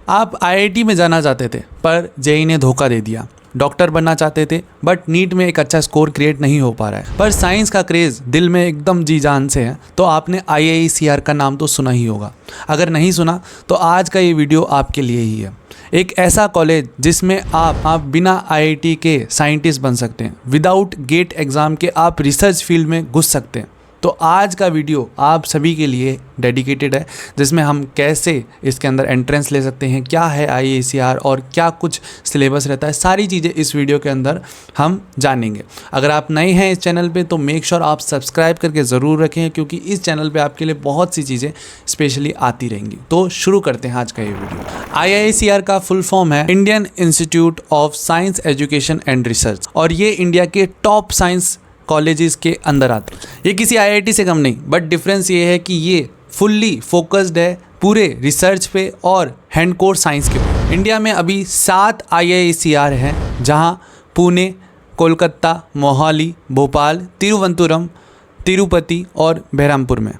आप आईआईटी में जाना चाहते थे पर जेईई ने धोखा दे दिया। डॉक्टर बनना चाहते थे बट नीट में एक अच्छा स्कोर क्रिएट नहीं हो पा रहा है, पर साइंस का क्रेज़ दिल में एकदम जी जान से है, तो आपने IISER का नाम तो सुना ही होगा। अगर नहीं सुना तो आज का ये वीडियो आपके लिए ही है। एक ऐसा कॉलेज जिसमें आप बिना IIT के साइंटिस्ट बन सकते हैं, विदाउट गेट एग्ज़ाम के आप रिसर्च फील्ड में घुस सकते हैं। तो आज का वीडियो आप सभी के लिए डेडिकेटेड है, जिसमें हम कैसे इसके अंदर एंट्रेंस ले सकते हैं, क्या है IISER और क्या कुछ सिलेबस रहता है, सारी चीज़ें इस वीडियो के अंदर हम जानेंगे। अगर आप नए हैं इस चैनल पे तो मेक श्योर आप सब्सक्राइब करके ज़रूर रखें, क्योंकि इस चैनल पे आपके लिए बहुत सी चीज़ें स्पेशली आती रहेंगी। तो शुरू करते हैं आज का ये वीडियो। IISER का फुल फॉर्म है Indian institute of science education and research, और ये इंडिया के टॉप साइंस कॉलेजेस के अंदर आते हैं। ये किसी IIT से कम नहीं, बट डिफरेंस ये है कि ये फुल्ली फोकस्ड है पूरे रिसर्च पे और हैंड कोर साइंस के ऊपर। इंडिया में अभी 7 IISER हैं, जहाँ पुणे, कोलकाता, मोहाली, भोपाल, तिरुवनंतपुरम, तिरुपति और बहरमपुर में।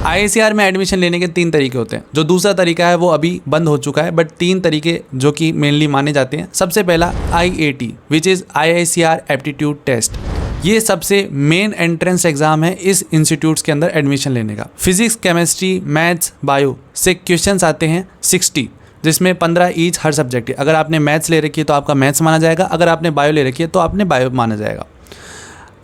IISER में एडमिशन लेने के 3 तरीके होते हैं। जो दूसरा तरीका है वो अभी बंद हो चुका है, बट 3 तरीके जो कि मेनली माने जाते हैं। सबसे पहला IAT which is IISER aptitude test. ये सबसे मेन एंट्रेंस एग्जाम है इस इंस्टीट्यूट्स के अंदर एडमिशन लेने का। फिजिक्स, केमिस्ट्री, मैथ्स, बायो से क्वेश्चंस आते हैं 60, जिसमें 15 ईच हर सब्जेक्ट है। अगर आपने मैथ्स ले रखी है तो आपका मैथ्स माना जाएगा, अगर आपने बायो ले रखी है तो आपने बायो माना जाएगा।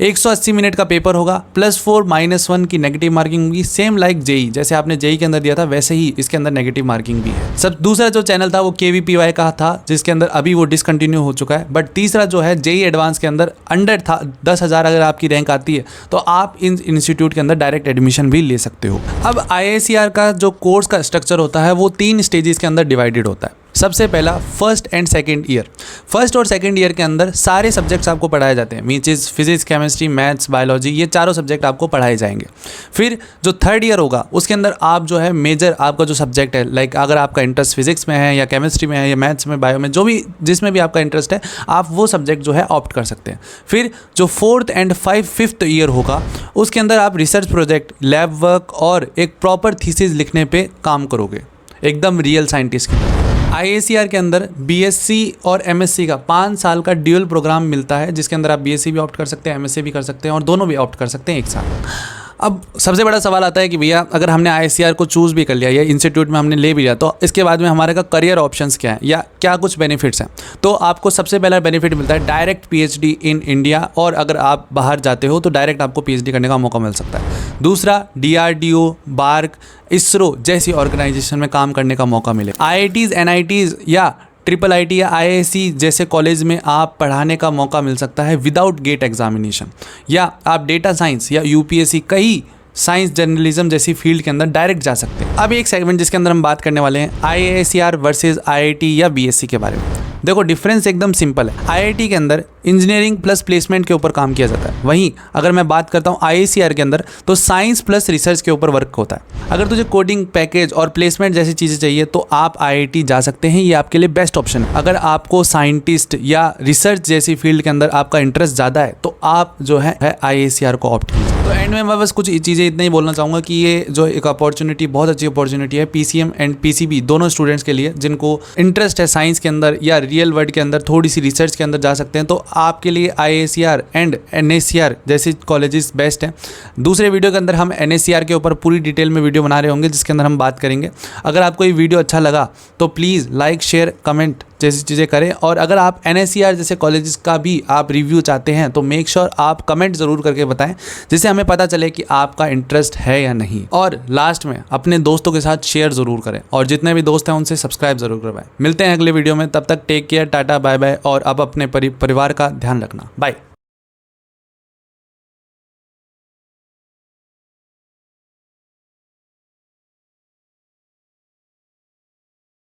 180 मिनट का पेपर होगा, +4 -1 की नेगेटिव मार्किंग होगी, सेम लाइक जेईई। जैसे आपने जेईई के अंदर दिया था वैसे ही इसके अंदर नेगेटिव मार्किंग भी है। सब दूसरा जो चैनल था वो KVPY का था, जिसके अंदर अभी वो डिसकंटिन्यू हो चुका है। बट तीसरा जो है जेईई एडवांस के अंदर अंडर था 10,000 अगर आपकी रैंक आती है तो आप इन इंस्टीट्यूट के अंदर डायरेक्ट एडमिशन भी ले सकते हो। अब IISER का जो कोर्स का स्ट्रक्चर होता है वो 3 स्टेजेस के अंदर डिवाइडेड होता है। सबसे पहला first and second year. First और सेकंड ईयर के अंदर सारे सब्जेक्ट्स आपको पढ़ाए जाते हैं, मीच is physics, chemistry, maths, biology, ये चारों सब्जेक्ट आपको पढ़ाए जाएंगे। फिर जो थर्ड ईयर होगा उसके अंदर आप जो है मेजर आपका जो सब्जेक्ट है, लाइक अगर आपका इंटरेस्ट फिजिक्स में है या केमिस्ट्री में है या मैथ्स में, बायो में, जो भी जिसमें भी आपका इंटरेस्ट है, आप वो सब्जेक्ट जो है ऑप्ट कर सकते हैं। फिर जो फोर्थ एंड फिफ्थ ईयर होगा उसके अंदर आप रिसर्च प्रोजेक्ट, लैब वर्क और एक प्रॉपर थीसिस लिखने पर काम करोगे, एकदम रियल साइंटिस्ट की तरह। IISER के अंदर BSc और MSc का 5 साल का ड्यूअल प्रोग्राम मिलता है, जिसके अंदर आप BSc भी ऑप्ट कर सकते हैं, MSc भी कर सकते हैं और दोनों भी ऑप्ट कर सकते हैं एक साथ। अब सबसे बड़ा सवाल आता है कि भैया अगर हमने IISER को चूज़ भी कर लिया या इंस्टीट्यूट में हमने ले भी लिया तो इसके बाद में हमारे का करियर ऑप्शंस क्या है या क्या कुछ बेनिफिट्स हैं। तो आपको सबसे पहला बेनिफिट मिलता है डायरेक्ट PhD इन इंडिया, और अगर आप बाहर जाते हो तो डायरेक्ट आपको PhD करने का मौका मिल सकता है। दूसरा, DRDO, बार्क, ISRO जैसी ऑर्गेनाइजेशन में काम करने का मौका मिले। IITs, NITs या IIIT या IISc जैसे कॉलेज में आप पढ़ाने का मौका मिल सकता है विदाउट गेट एग्जामिनेशन, या आप डेटा साइंस या UPSC कई साइंस जर्नलिज्म जैसी फील्ड के अंदर डायरेक्ट जा सकते हैं। अब एक सेगमेंट जिसके अंदर हम बात करने वाले हैं IISER वर्सेस IIT या BSc के बारे में। देखो डिफरेंस एकदम सिंपल है। IIT के अंदर इंजीनियरिंग प्लस प्लेसमेंट के ऊपर काम किया जाता है, वहीं अगर मैं बात करता हूँ IISER के अंदर तो साइंस प्लस रिसर्च के ऊपर वर्क होता है। अगर तुझे कोडिंग, पैकेज और प्लेसमेंट जैसी चीज़ें चाहिए तो आप IIT जा सकते हैं, ये आपके लिए बेस्ट ऑप्शन है। अगर आपको साइंटिस्ट या रिसर्च जैसी फील्ड के अंदर आपका इंटरेस्ट ज़्यादा है तो आप जो है IISER को ऑप्ट कीजिए। तो एंड में मैं बस कुछ चीज़ें इतना ही बोलना चाहूँगा कि ये जो एक अपॉर्चुनिटी, बहुत अच्छी अपॉर्चुनिटी है PCM एंड PCB दोनों स्टूडेंट्स के लिए, जिनको इंटरेस्ट है साइंस के अंदर या रियल वर्ल्ड के अंदर थोड़ी सी रिसर्च के अंदर जा सकते हैं। तो आपके लिए IISER एंड NACR जैसे कॉलेजेस बेस्ट हैं। दूसरे वीडियो के अंदर हम NACR के ऊपर पूरी डिटेल में वीडियो बना रहे होंगे, जिसके अंदर हम बात करेंगे। अगर आपको ये वीडियो अच्छा लगा तो प्लीज़ लाइक, शेयर, कमेंट जैसी चीज़ें करें, और अगर आप NACR जैसे कॉलेजेस का भी आप रिव्यू चाहते हैं तो मेक श्योर आप कमेंट ज़रूर करके बताएं, जिससे हमें पता चले कि आपका इंटरेस्ट है या नहीं। और लास्ट में अपने दोस्तों के साथ शेयर ज़रूर करें, और जितने भी दोस्त हैं उनसे सब्सक्राइब ज़रूर करवाएं। मिलते हैं अगले वीडियो में, तब तक take care, tata, bye bye, और अब अपने परिवार का ध्यान रखना। बाय।